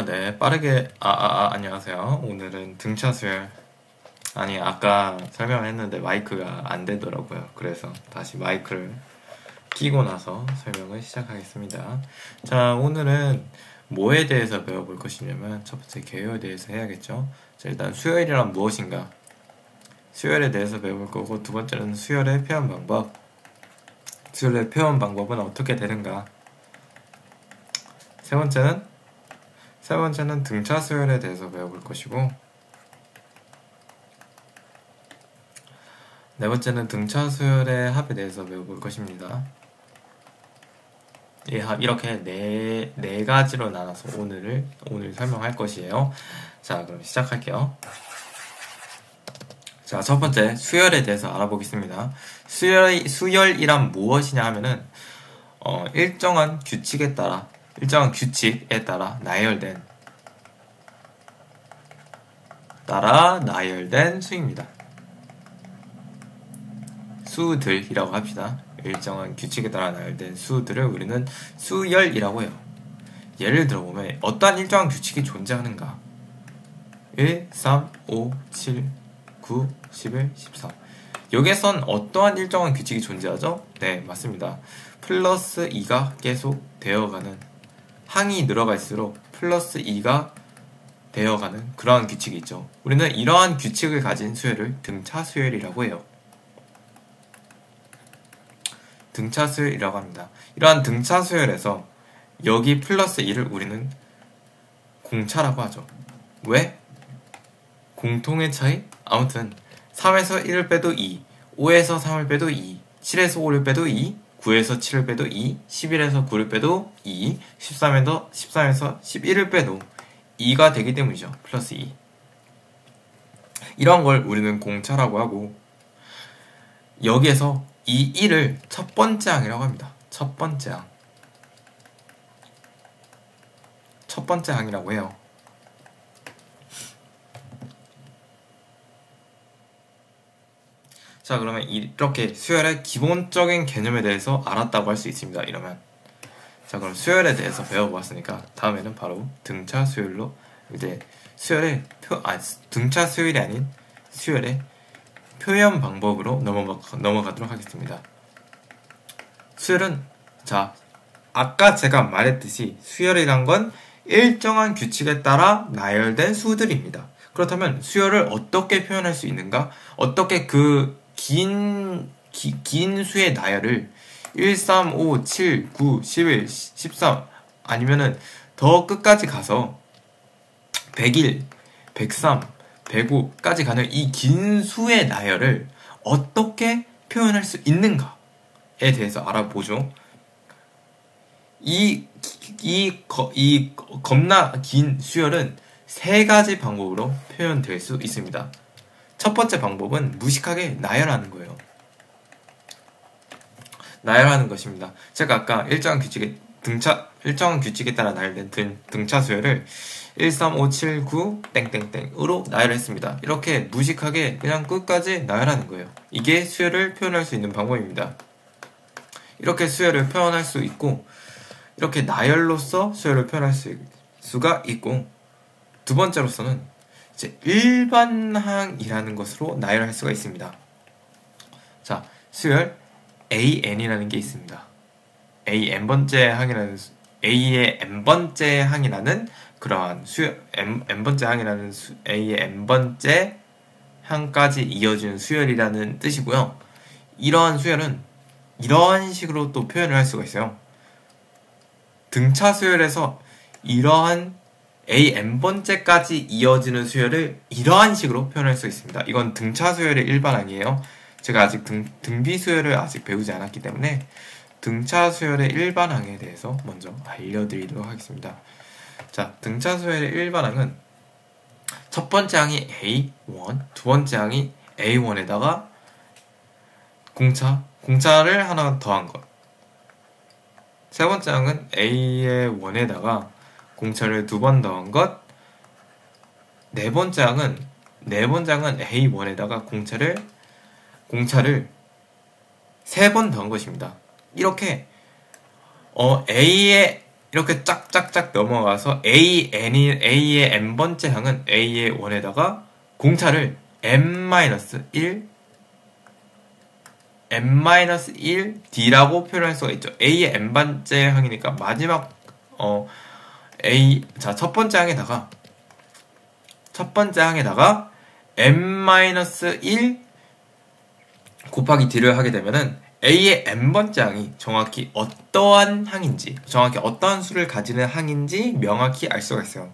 네, 빠르게, 안녕하세요. 오늘은 등차 수열. 아니, 아까 설명을 했는데 마이크가 안 되더라고요. 그래서 다시 마이크를 끼고 나서 설명을 시작하겠습니다. 자, 오늘은 뭐에 대해서 배워볼 것이냐면, 첫 번째 개요에 대해서 해야겠죠. 자, 일단 수열이란 무엇인가? 수열에 대해서 배워볼 거고, 두 번째는 수열의 표현 방법. 수열의 표현 방법은 어떻게 되는가? 세 번째는 등차 수열에 대해서 배워볼 것이고, 네 번째는 등차 수열의 합에 대해서 배워볼 것입니다. 이 합, 이렇게 네 가지로 나눠서 오늘 설명할 것이에요. 자, 그럼 시작할게요. 자, 첫 번째, 수열에 대해서 알아보겠습니다. 수열이란 무엇이냐 하면은, 일정한 규칙에 따라 나열된 수입니다. 수들이라고 합시다. 일정한 규칙에 따라 나열된 수들을 우리는 수열이라고 해요. 예를 들어보면 어떠한 일정한 규칙이 존재하는가? 1, 3, 5, 7, 9, 11, 13. 여기에선 어떠한 일정한 규칙이 존재하죠? 네, 맞습니다. 플러스 2가 계속 되어가는, 항이 늘어갈수록 플러스 2가 되어가는 그러한 규칙이 있죠. 우리는 이러한 규칙을 가진 수열을 등차 수열이라고 해요. 등차 수열이라고 합니다. 이러한 등차 수열에서 여기 플러스 2를 우리는 공차라고 하죠. 왜? 공통의 차이? 아무튼 3에서 1을 빼도 2, 5에서 3을 빼도 2, 7에서 5를 빼도 2, 9에서 7을 빼도 2, 11에서 9를 빼도 2, 13에서 11을 빼도 2가 되기 때문이죠. 플러스 2. 이런 걸 우리는 공차라고 하고, 여기에서 이 1을 첫 번째 항이라고 합니다. 첫 번째 항이라고 해요. 자, 그러면 이렇게 수열의 기본적인 개념에 대해서 알았다고 할 수 있습니다. 이러면, 자, 그럼 수열에 대해서 배워보았으니까 다음에는 바로 등차 수열로 이제 등차 수열이 아닌 수열의 표현 방법으로 넘어가도록 하겠습니다. 수열은, 자, 아까 제가 말했듯이 수열이란 건 일정한 규칙에 따라 나열된 수들입니다. 그렇다면 수열을 어떻게 표현할 수 있는가? 어떻게 그 긴 수의 나열을 1, 3, 5, 7, 9, 11, 13 아니면은 더 끝까지 가서 101, 103, 105까지 가는 이 긴 수의 나열을 어떻게 표현할 수 있는가에 대해서 알아보죠. 이 겁나 긴 수열은 세 가지 방법으로 표현될 수 있습니다. 첫 번째 방법은 무식하게 나열하는 거예요. 나열하는 것입니다. 제가 아까 일정한 규칙에 따라 나열된 등차 수열을 1, 3, 5, 7, 9, 땡땡땡으로 나열했습니다. 이렇게 무식하게 그냥 끝까지 나열하는 거예요. 이게 수열을 표현할 수 있는 방법입니다. 이렇게 수열을 표현할 수 있고, 이렇게 나열로서 수열을 표현할 수가 있고, 두 번째로서는 이제 일반항이라는 것으로 나열할 수가 있습니다. 자, 수열 AN이라는 게 있습니다. A의 n번째 항이라는 그러한 A의 n번째 항까지 이어지는 수열이라는 뜻이고요. 이러한 수열은 이러한 식으로 또 표현을 할 수가 있어요. 등차 수열에서 이러한 A n번째까지 이어지는 수열을 이러한 식으로 표현할 수 있습니다. 이건 등차 수열의 일반항이에요. 제가 아직 등비 수열을 아직 배우지 않았기 때문에 등차 수열의 일반항에 대해서 먼저 알려드리도록 하겠습니다. 자, 등차 수열의 일반항은 첫 번째 항이 A1, 두 번째 항이 A1에다가 공차를 하나 더한 것. 세 번째 항은 A의 1에다가 공차를 두 번 더한 것. 네 번째 항은 A1에다가 공차를 세 번 더한 것입니다. 이렇게 A의 이렇게 짝짝짝 넘어가서 A의 n번째 항은 A의 1에다가 공차를 n-1 n-1 D라고 표현할 수가 있죠. A의 n번째 항이니까 마지막 첫 번째 항에다가 n-1 곱하기 D를 하게 되면은 A의 n번째 항이 정확히 어떠한 항인지, 정확히 어떠한 수를 가지는 항인지 명확히 알 수가 있어요.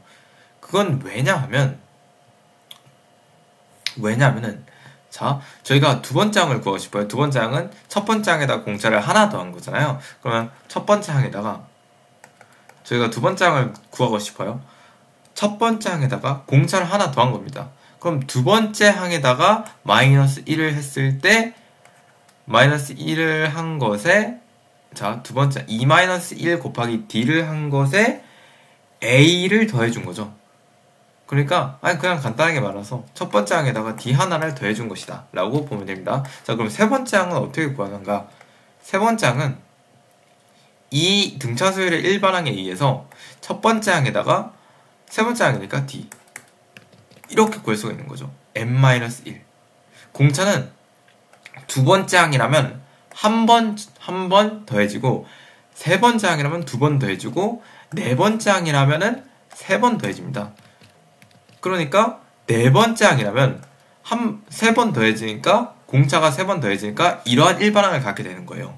그건 왜냐하면은, 자, 저희가 두 번째 항을 구하고 싶어요. 두 번째 항은 첫 번째 항에다가 공차를 하나 더한 거잖아요. 그러면 첫 번째 항에다가, 저희가 두 번째 항을 구하고 싶어요. 첫 번째 항에다가 공차를 하나 더한 겁니다. 그럼 두 번째 항에다가 -1을 했을 때, -1을 한 것에, 자, 두 번째, 2-1 곱하기 D를 한 것에 A를 더해준 거죠. 그러니까, 그냥 간단하게 말해서 첫 번째 항에다가 D 하나를 더해준 것이다. 라고 보면 됩니다. 자, 그럼 세 번째 항은 어떻게 구하는가? 세 번째 항은 이 등차수열의 일반항에 의해서 첫 번째 항에다가 세 번째 항이니까 D. 이렇게 구할 수가 있는 거죠. n-1. 공차는 두 번째 항이라면 한 번 더해지고, 세 번째 항이라면 두 번 더해지고, 네 번째 항이라면은 세 번 더해집니다. 그러니까 네 번째 항이라면 세 번 더해지니까, 공차가 세 번 더해지니까 이러한 일반항을 갖게 되는 거예요.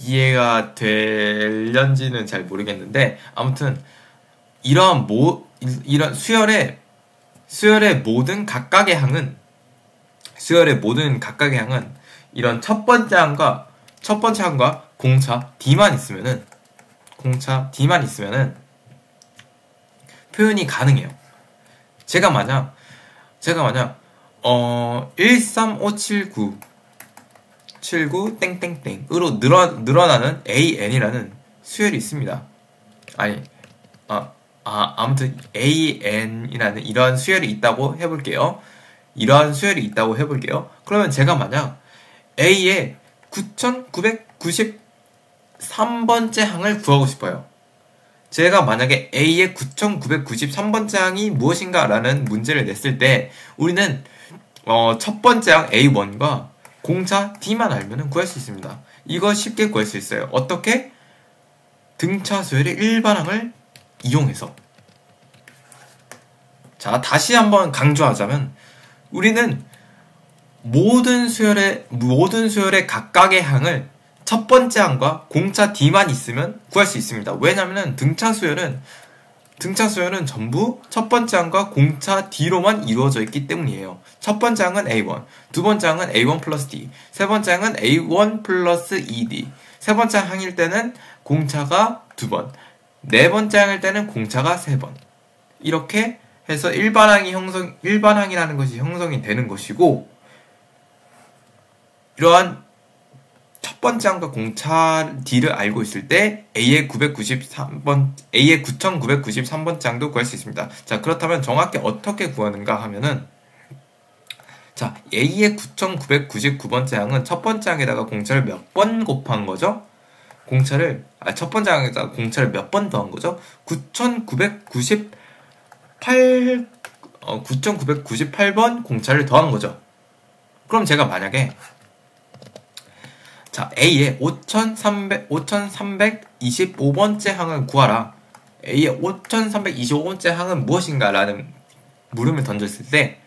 이해가 될런지는 잘 모르겠는데, 아무튼 이런 수열의 모든 각각의 항은 이런 첫 번째 항과 공차 D만 있으면은 표현이 가능해요. 제가 만약 13579 땡땡땡으로 늘어나는 AN이라는 수열이 있습니다. 아무튼 AN이라는 이러한 수열이 있다고 해볼게요. 그러면 제가 만약 A의 9993번째 항을 구하고 싶어요. 제가 만약에 A의 9993번째 항이 무엇인가 라는 문제를 냈을 때 우리는 첫 번째 항 A1과 공차 D만 알면 구할 수 있습니다. 이거 쉽게 구할 수 있어요. 어떻게? 등차 수열의 일반항을 이용해서. 자, 다시 한번 강조하자면 우리는 모든 수열의 각각의 항을 첫 번째 항과 공차 D만 있으면 구할 수 있습니다. 왜냐하면 등차 수열은 전부 첫 번째 항과 공차 D로만 이루어져 있기 때문이에요. 첫 번째 항은 A1, 두 번째 항은 A1 플러스 D, 세 번째 항은 A1 플러스 2D, 세 번째 항일 때는 공차가 2번, 네 번째 항일 때는 공차가 3번. 이렇게 해서 일반항이라는 것이 형성이 되는 것이고, 이러한 첫 번째 항과 공차 D를 알고 있을 때 A의 9993번째 항도 구할 수 있습니다. 자, 그렇다면 정확히 어떻게 구하는가 하면은, 자, A의 9999번째 항은 첫 번째 항에다가 공차를 몇 번 곱한 거죠? 첫 번째 항에다가 공차를 몇 번 더한 거죠? 9998번 공차를 더한 거죠. 그럼 제가 만약에 자, A의 5325번째 항을 구하라. A의 5325번째 항은 무엇인가? 라는 물음을 던졌을 때,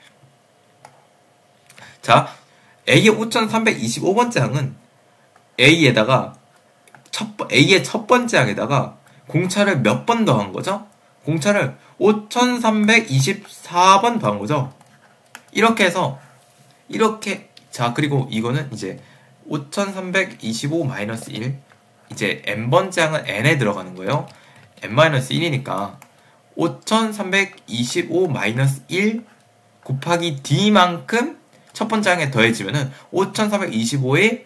자, A의 5325번째 항은 A의 첫 번째 항에다가 공차를 몇 번 더한 거죠? 공차를 5324번 더한 거죠. 이렇게 해서, 자, 그리고 이거는 이제 5325-1 이제 n번째 항은 n에 들어가는 거예요. n-1이니까 5325-1 곱하기 d만큼 첫 번째 항에 더해지면은 5325에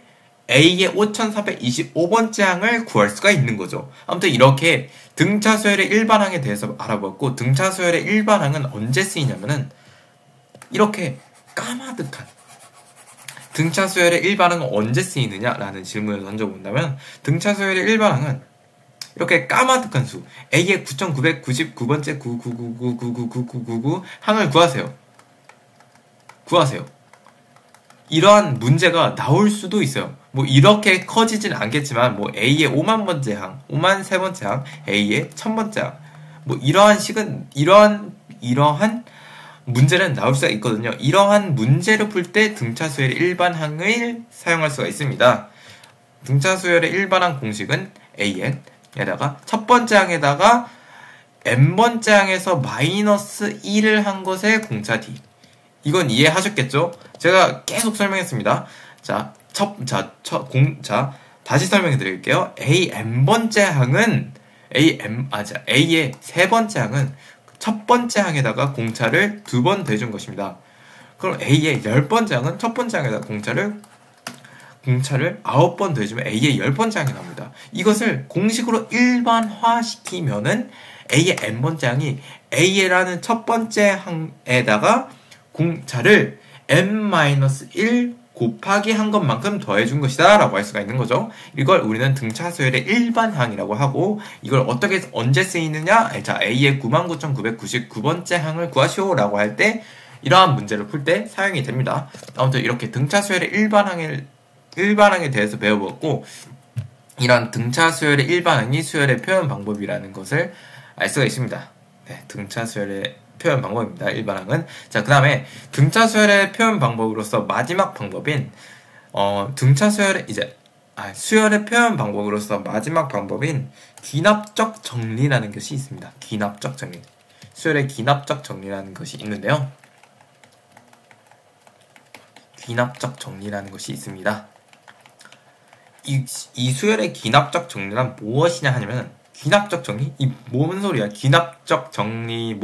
A의 5325번째 항을 구할 수가 있는 거죠. 아무튼 이렇게 등차수열의 일반항에 대해서 알아보았고, 등차수열의 일반항은 언제 쓰이냐면은 이렇게 까마득한 등차 수열의 일반항은 언제 쓰이느냐라는 질문을 던져본다면 등차 수열의 일반항은 이렇게 까마득한 수 A의 9,999번째 999999999 항을 구하세요. 이러한 문제가 나올 수도 있어요. 뭐 이렇게 커지진 않겠지만 뭐 A의 5만 번째 항, 5만 세 번째 항, A의 1000번째 항, 뭐 이러한 문제는 나올 수가 있거든요. 이러한 문제를 풀 때 등차 수열의 일반항을 사용할 수가 있습니다. 등차 수열의 일반항 공식은 AN에다가 첫 번째 항에다가 n번째 항에서 마이너스 1을 한 것의 공차 D. 이건 이해하셨겠죠? 제가 계속 설명했습니다. 다시 설명해 드릴게요. n번째 항은 A의 세 번째 항은 첫 번째 항에다가 공차를 2번 더해준 것입니다. 그럼 A의 10번째 항은 첫 번째 항에다가 공차를 9번 더해주면 A의 10번째 항이 나옵니다. 이것을 공식으로 일반화시키면은 A의 n번째 항이 A라는 첫 번째 항에다가 공차를 n-1 곱하기 한 것만큼 더해준 것이다 라고 할 수가 있는 거죠. 이걸 우리는 등차 수열의 일반항이라고 하고, 이걸 어떻게 언제 쓰이느냐, A의 99,999번째 항을 구하시오 라고 할 때 이러한 문제를 풀 때 사용이 됩니다. 아무튼 이렇게 등차 수열의 일반항에 대해서 배워보았고, 이러한 등차 수열의 일반항이 수열의 표현 방법이라는 것을 알 수가 있습니다. 네, 등차 수열의 표현 방법입니다. 일반항은. 자, 그 다음에 등차 수열의 표현 방법으로서 마지막 방법인 수열의 표현 방법으로서 마지막 방법인 귀납적 정리라는 것이 있습니다. 귀납적 정리. 수열의 귀납적 정리라는 것이 있는데요. 귀납적 정리라는 것이 있습니다. 이 수열의 귀납적 정리란 무엇이냐 하냐면, 귀납적 정리? 이 뭔 소리야? 귀납적 정리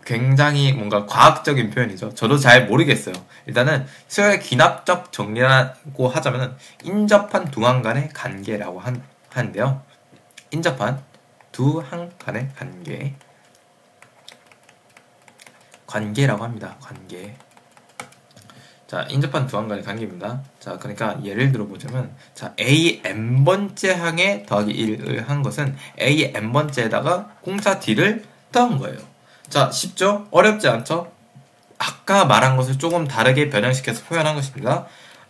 굉장히 뭔가 과학적인 표현이죠. 저도 잘 모르겠어요. 일단은 수열의 귀납적 정리라고 하자면 인접한 두 항 간의 관계라고 하는데요. 인접한 두 항 간의 관계라고 합니다. 관계. 자, 인접한 두 항 간의 관계입니다. 자, 그러니까 예를 들어보자면, 자, A n번째 항에 더하기 1을 한 것은 A n번째에다가 공차 D를 더한 거예요. 자, 쉽죠? 어렵지 않죠? 아까 말한 것을 조금 다르게 변형시켜서 표현한 것입니다.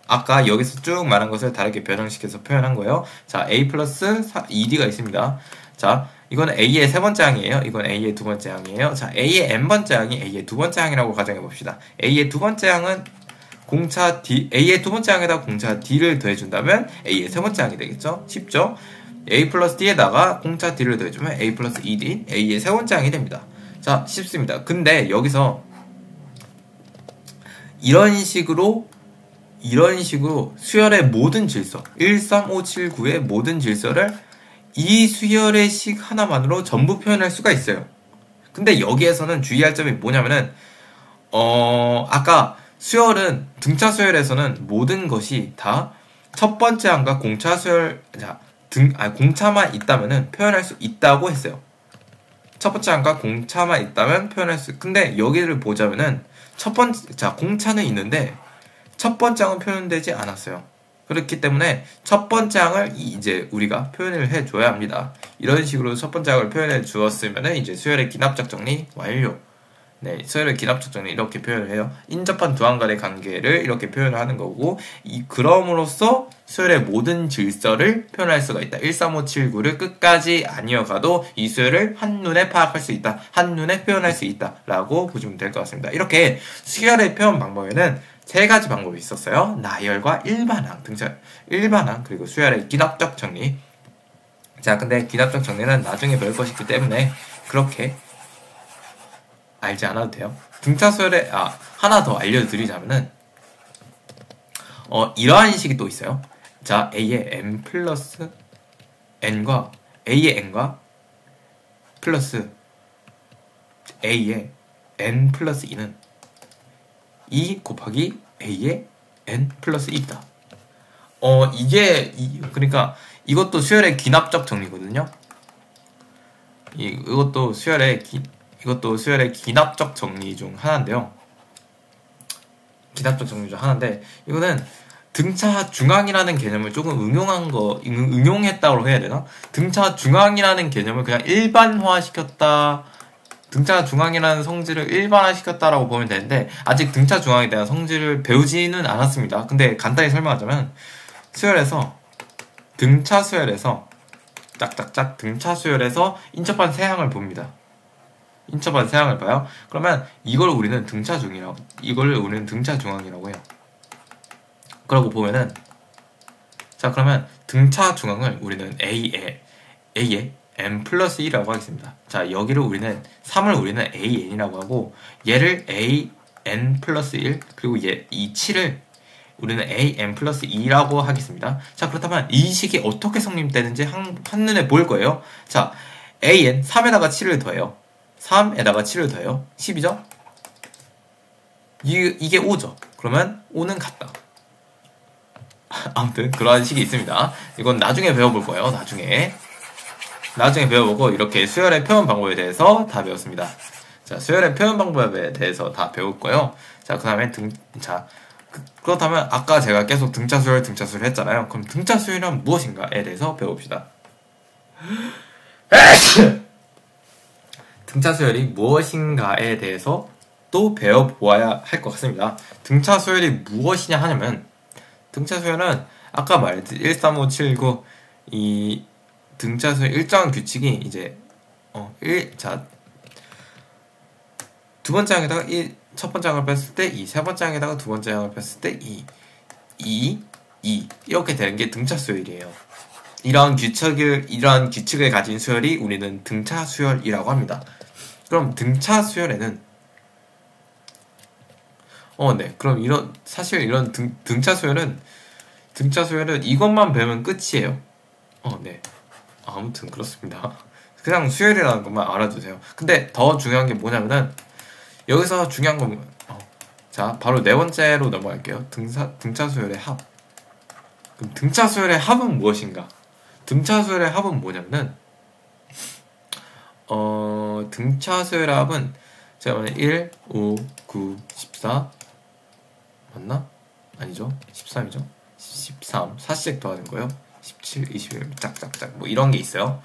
아까 여기서 쭉 말한 것을 다르게 변형시켜서 표현한 거예요. 자, A 플러스 2D가 있습니다. 자, 이건 A의 세 번째 항이에요. 이건 A의 두 번째 항이에요. 자, A의 n번째 항이 A의 두 번째 항이라고 가정해 봅시다. A의 두 번째 항은 공차 D, A의 두 번째 항에다 공차 D를 더해준다면 A의 세 번째 항이 되겠죠? 쉽죠? A 플러스 D에다가 공차 D를 더해주면 A 플러스 2D, A의 세 번째 항이 됩니다. 자, 쉽습니다. 근데 여기서 이런 식으로 수열의 모든 질서, 13579의 모든 질서를 이 수열의 식 하나만으로 전부 표현할 수가 있어요. 근데 여기에서는 주의할 점이 뭐냐면은, 아까 등차 수열에서는 모든 것이 다 첫 번째 항과 공차 수열, 공차만 있다면은 표현할 수 있다고 했어요. 첫 번째 항과 공차만 있다면 표현할 수, 근데 여기를 보자면은 공차는 있는데 첫 번째 항은 표현되지 않았어요. 그렇기 때문에 첫 번째 항을 이제 우리가 표현을 해줘야 합니다. 이런 식으로 첫 번째 항을 표현해 주었으면은 이제 수열의 귀납적 정리 완료. 네, 수열의 귀납적 정리 이렇게 표현을 해요. 인접한 두 항 간의 관계를 이렇게 표현을 하는 거고, 그럼으로써 수열의 모든 질서를 표현할 수가 있다. 13579를 끝까지 안 이어가도 이 수열을 한눈에 파악할 수 있다. 한눈에 표현할 수 있다. 라고 보시면 될 것 같습니다. 이렇게 수열의 표현 방법에는 세 가지 방법이 있었어요. 나열과 일반항, 일반항, 그리고 수열의 귀납적 정리. 자, 근데 귀납적 정리는 나중에 배울 것이기 때문에 그렇게 알지 않아도 돼요. 등차 수열에 하나 더 알려드리자면은 이러한 식이 또 있어요. 자, A의 n 플러스 n과 A의 n과 플러스 A의 n 플러스 2는 2 곱하기 A의 n 플러스 2이다. 그러니까 이것도 수열의 귀납적 정리거든요. 이것도 수열의 귀납적 정리 중 하나인데요. 기납적 정리 중 하나인데, 이거는 등차 중앙이라는 개념을 조금 응용했다고 해야 되나? 등차 중앙이라는 개념을 그냥 일반화시켰다, 등차 중앙이라는 성질을 일반화시켰다라고 보면 되는데, 아직 등차 중앙에 대한 성질을 배우지는 않았습니다. 근데 간단히 설명하자면, 등차 수열에서 짝짝짝 등차 수열에서 인접한 세항을 봅니다. 인접한 세항을 봐요. 그러면 이걸 우리는 등차 중앙이라고 해요. 그러고 보면은, 자, 그러면 등차 중앙을 우리는 A에 n 플러스 1이라고 하겠습니다. 자, 여기를 우리는 3을 우리는 an이라고 하고, 얘를 an 플러스 1, 그리고 이 7을 우리는 an 플러스 2라고 하겠습니다. 자, 그렇다면 이 식이 어떻게 성립되는지 한눈에 보일 거예요. 자, an 3에다가 7을 더해요. 3에다가 7을 더해요. 10이죠? 이게 5죠. 그러면 5는 같다. 아무튼 그러한 식이 있습니다. 이건 나중에 배워볼 거예요. 나중에 배워보고, 이렇게 수열의 표현 방법에 대해서 다 배웠습니다. 자, 수열의 표현 방법에 대해서 다 배울 거예요. 자, 그 다음에 그렇다면 아까 제가 계속 등차 수열 했잖아요. 그럼 등차 수열은 무엇인가에 대해서 배워봅시다. 등차 수열이 무엇인가에 대해서 또 배워보아야 할 것 같습니다. 등차 수열이 무엇이냐 하냐면, 등차 수열은 아까 말했듯이 1, 3, 5, 7, 9 이 등차 수열 일정한 규칙이 이제 두 번째 항에다가 첫 번째 항을 뺐을 때 2, 세 번째 항에다가 두 번째 항을 뺐을 때 2 이렇게 되는 게 등차 수열이에요. 이러한 규칙을 가진 수열이 우리는 등차 수열이라고 합니다. 그럼 등차 수열에는 그럼 사실 이런 등차 수열은 이것만 배우면 끝이에요. 네. 아무튼 그렇습니다. 그냥 수열이라는 것만 알아두세요. 근데 더 중요한 게 뭐냐면은, 여기서 중요한 건 자, 바로 네 번째로 넘어갈게요. 등차 수열의 합. 그럼 등차 수열의 합은 무엇인가? 등차 수열의 합은 뭐냐면은, 등차 수열의 합은 제가 말한 1, 5, 9, 14 맞나? 아니죠. 13이죠. 13 4씩 더하는 거예요. 17, 21 짝짝짝 뭐 이런 게 있어요.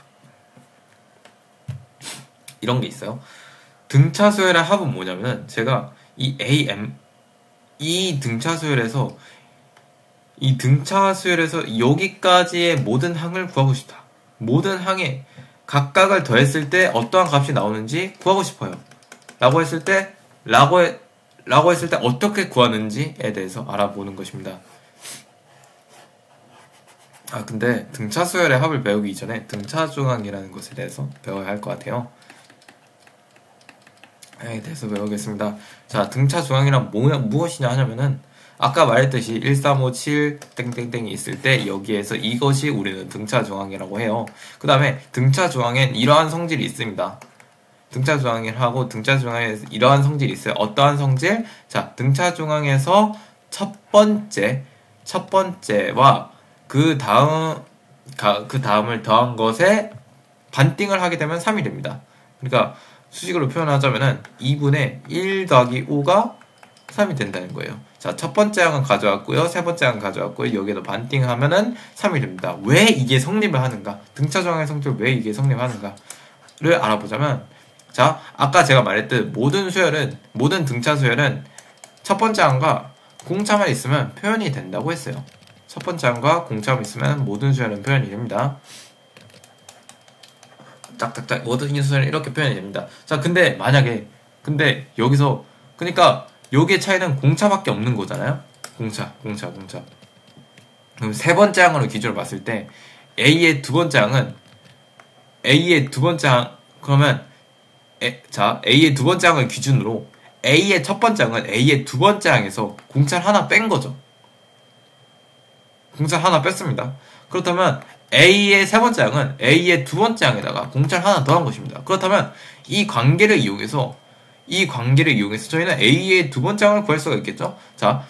등차 수열의 합은 뭐냐면은, 제가 이 등차 수열에서 여기까지의 모든 항을 구하고 싶다. 모든 항에 각각을 더했을 때 어떠한 값이 나오는지 구하고 싶어요. 라고 했을 때 어떻게 구하는지에 대해서 알아보는 것입니다. 근데 등차 수열의 합을 배우기 이전에 등차 중앙이라는 것에 대해서 배워야 할 것 같아요. 대해서 배우겠습니다. 자, 등차 중앙이란 무엇이냐 하냐면은, 아까 말했듯이 1, 3, 5, 7 땡땡땡이 있을 때 여기에서 이것이 우리는 등차 중앙이라고 해요. 그 다음에 등차 중앙엔 이러한 성질이 있습니다. 등차 중앙이라고, 등차 중앙에 이러한 성질이 있어요. 어떠한 성질? 자, 등차 중앙에서 첫 번째와 그 다음을 더한 것에 반띵을 하게 되면 3이 됩니다. 그러니까 수식으로 표현하자면은 2분의 1 더하기 5가 3이 된다는 거예요. 자, 첫 번째 항은 가져왔고요. 세 번째 항은 가져왔고요. 여기에도 반띵하면은 3이 됩니다. 왜 이게 성립을 하는가? 등차 중앙의 성질 왜 이게 성립하는가를 알아보자면, 자, 아까 제가 말했듯 모든 등차 수열은 첫 번째 항과 공차만 있으면 표현이 된다고 했어요. 첫 번째 항과 공차만 있으면 모든 수열은 표현이 됩니다. 짝짝짝 모든 수열은 이렇게 표현이 됩니다. 자, 근데 여기서 그러니까 여기의 차이는 공차밖에 없는 거잖아요. 공차. 그럼 세 번째 항으로 기준으로 봤을 때 A의 두 번째 항은 그러면 A의 두 번째 항을 기준으로 A의 첫 번째 항은 A의 두 번째 항에서 공차를 하나 뺀 거죠. 공차를 하나 뺐습니다. 그렇다면 A의 세 번째 항은 A의 두 번째 항에다가 공차를 하나 더한 것입니다. 그렇다면 이 관계를 이용해서 저희는 A의 두 번째 항을 구할 수가 있겠죠. 자,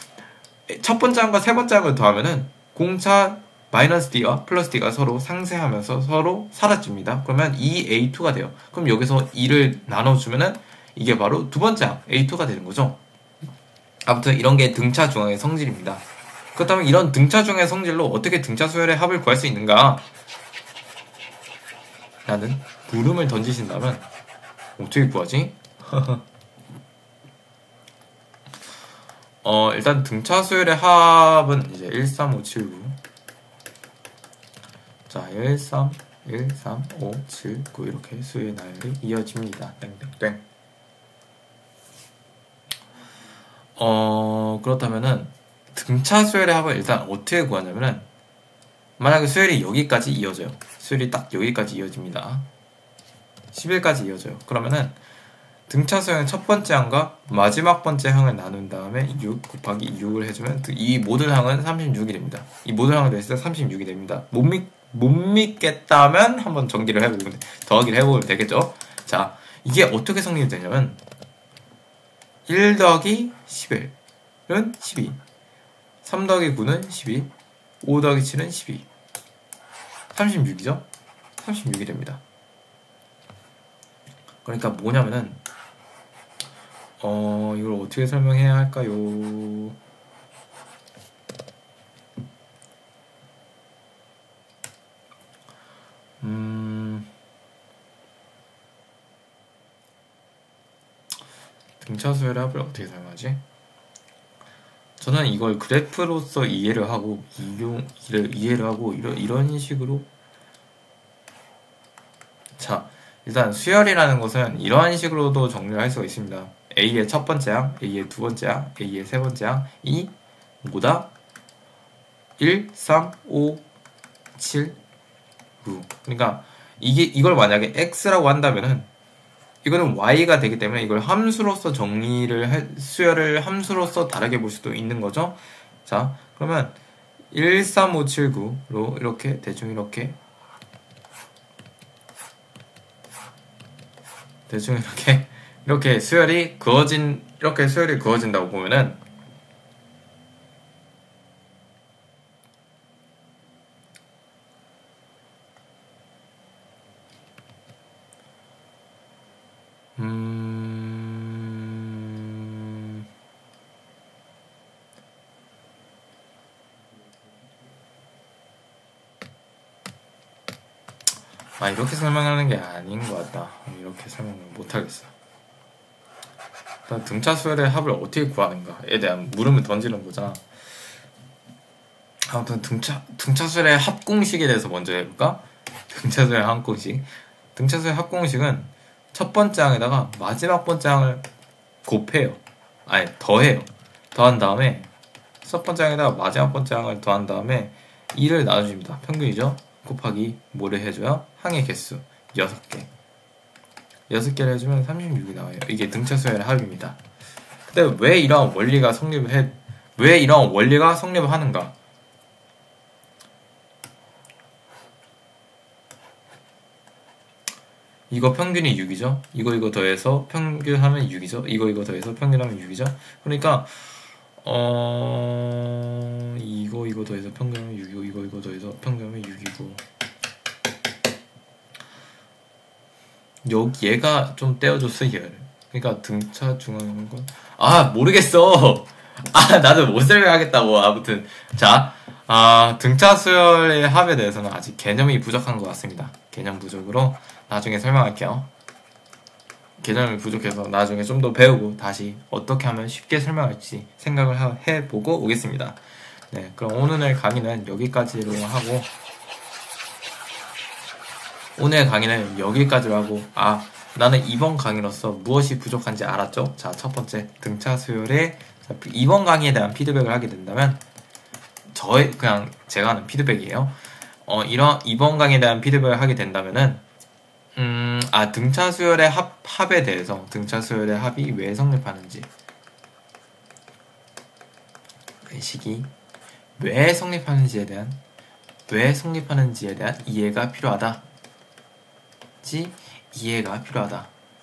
첫 번째 항과 세 번째 항을 더하면은 공차 마이너스 D와 플러스 D가 서로 상쇄하면서 서로 사라집니다. 그러면 2A2가 돼요. 그럼 여기서 2를 나눠주면은 이게 바로 두 번째 항 A2가 되는 거죠. 아무튼 이런 게 등차 중앙의 성질입니다. 그렇다면 이런 등차 중앙의 성질로 어떻게 등차 수열의 합을 구할 수 있는가? 라는 물음을 던지신다면 어떻게 구하지? 일단 등차 수열의 합은 이제 13579. 자, 1313579 이렇게 수의 나열이 이어집니다. 땡땡땡. 그렇다면은 등차 수열의 합을 일단 어떻게 구하냐면은 만약에 수열이 여기까지 이어져요. 수열이 딱 여기까지 이어집니다. 11까지 이어져요. 그러면은 등차 수열의 첫 번째 항과 마지막 번째 항을 나눈 다음에 6 곱하기 6을 해주면 이 모든 항은 36이 됩니다. 이 모든 항을 냈을 때 36이 됩니다. 못 믿겠다면 한번 더하기를 해보면 되겠죠. 자, 이게 어떻게 성립이 되냐면 1 더하기 11은 12, 3 더하기 9는 12, 5 더하기 7은 12, 36이죠? 36이 됩니다. 그러니까 뭐냐면은 이걸 어떻게 설명해야 할까요? 등차 수열의 합을 어떻게 설명하지? 저는 이걸 그래프로서 이해를 하고 이런 식으로. 자, 일단 수열이라는 것은 이러한 식으로도 정리를 할 수가 있습니다. A의 첫 번째 항, A의 두 번째 항, A의 세 번째 항이 뭐다? 1, 3, 5, 7, 9. 그러니까 이걸 만약에 X라고 한다면은 이거는 Y가 되기 때문에 이걸 함수로서 수열을 함수로서 다르게 볼 수도 있는 거죠. 자, 그러면 1, 3, 5, 7, 9로 이렇게 대충 이렇게 수열이 그어진다고 보면은 이렇게 설명하는 게 아닌 것 같다. 이렇게 설명을 못하겠어. 일단 등차 수열의 합을 어떻게 구하는가에 대한 물음을 던지는 거잖아. 아무튼 등차 수열의 합 공식에 대해서 먼저 해볼까? 등차 수열의 합 공식. 등차 수열의 합 공식은 첫 번째 항에다가 마지막 번째 항을 더해요. 더한 다음에 첫 번째 항에다가 마지막 번째 항을 더한 다음에 2를 나눠줍니다. 평균이죠? 곱하기 뭐를 해줘요? 항의 개수 6개. 6개를 해주면 36이 나와요. 이게 등차 수열의 합입니다. 근데 왜 이러한 원리가 성립을 하는가? 이거 평균이 6이죠? 이거 더해서 평균하면 6이죠? 이거 더해서 평균하면 6이죠? 그러니까 이거 더해서 평균하면 6이고 이거 더해서 평균하면 6이고 얘가 좀 떼어줬어 얘를. 그러니까 등차 중앙인 건 모르겠어. 나도 못 설명하겠다고. 아무튼 자, 등차 수열의 합에 대해서는 아직 개념이 부족한 것 같습니다. 개념 부족으로 나중에 설명할게요. 개념이 부족해서 나중에 좀 더 배우고 다시 어떻게 하면 쉽게 설명할지 생각을 해보고 오겠습니다. 네, 그럼 오늘 강의는 여기까지로 하고 나는 이번 강의로서 무엇이 부족한지 알았죠? 자, 첫 번째 등차 수열의 이번 강의에 대한 피드백을 하게 된다면 그냥 제가 하는 피드백이에요. 이번 강의에 대한 피드백을 하게 된다면은 등차 수열의 합에 대해서 등차 수열의 합이 왜 성립하는지 의식이 왜 성립하는지에 대한 이해가 필요하다.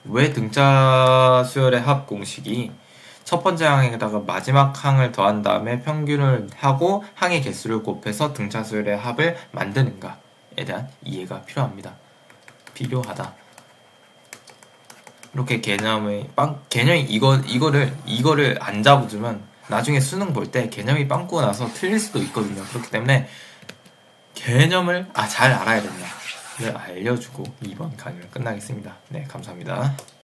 왜 등차 수열의 합 공식이 첫 번째 항에다가 마지막 항을 더한 다음에 평균을 하고 항의 개수를 곱해서 등차 수열의 합을 만드는가에 대한 이해가 필요하다. 이렇게 개념이 이거를 안 잡아주면 나중에 수능 볼 때 개념이 빵꾸가 나서 틀릴 수도 있거든요. 그렇기 때문에 개념을 잘 알아야 된다를 알려주고 이번 강의를 끝나겠습니다. 네, 감사합니다.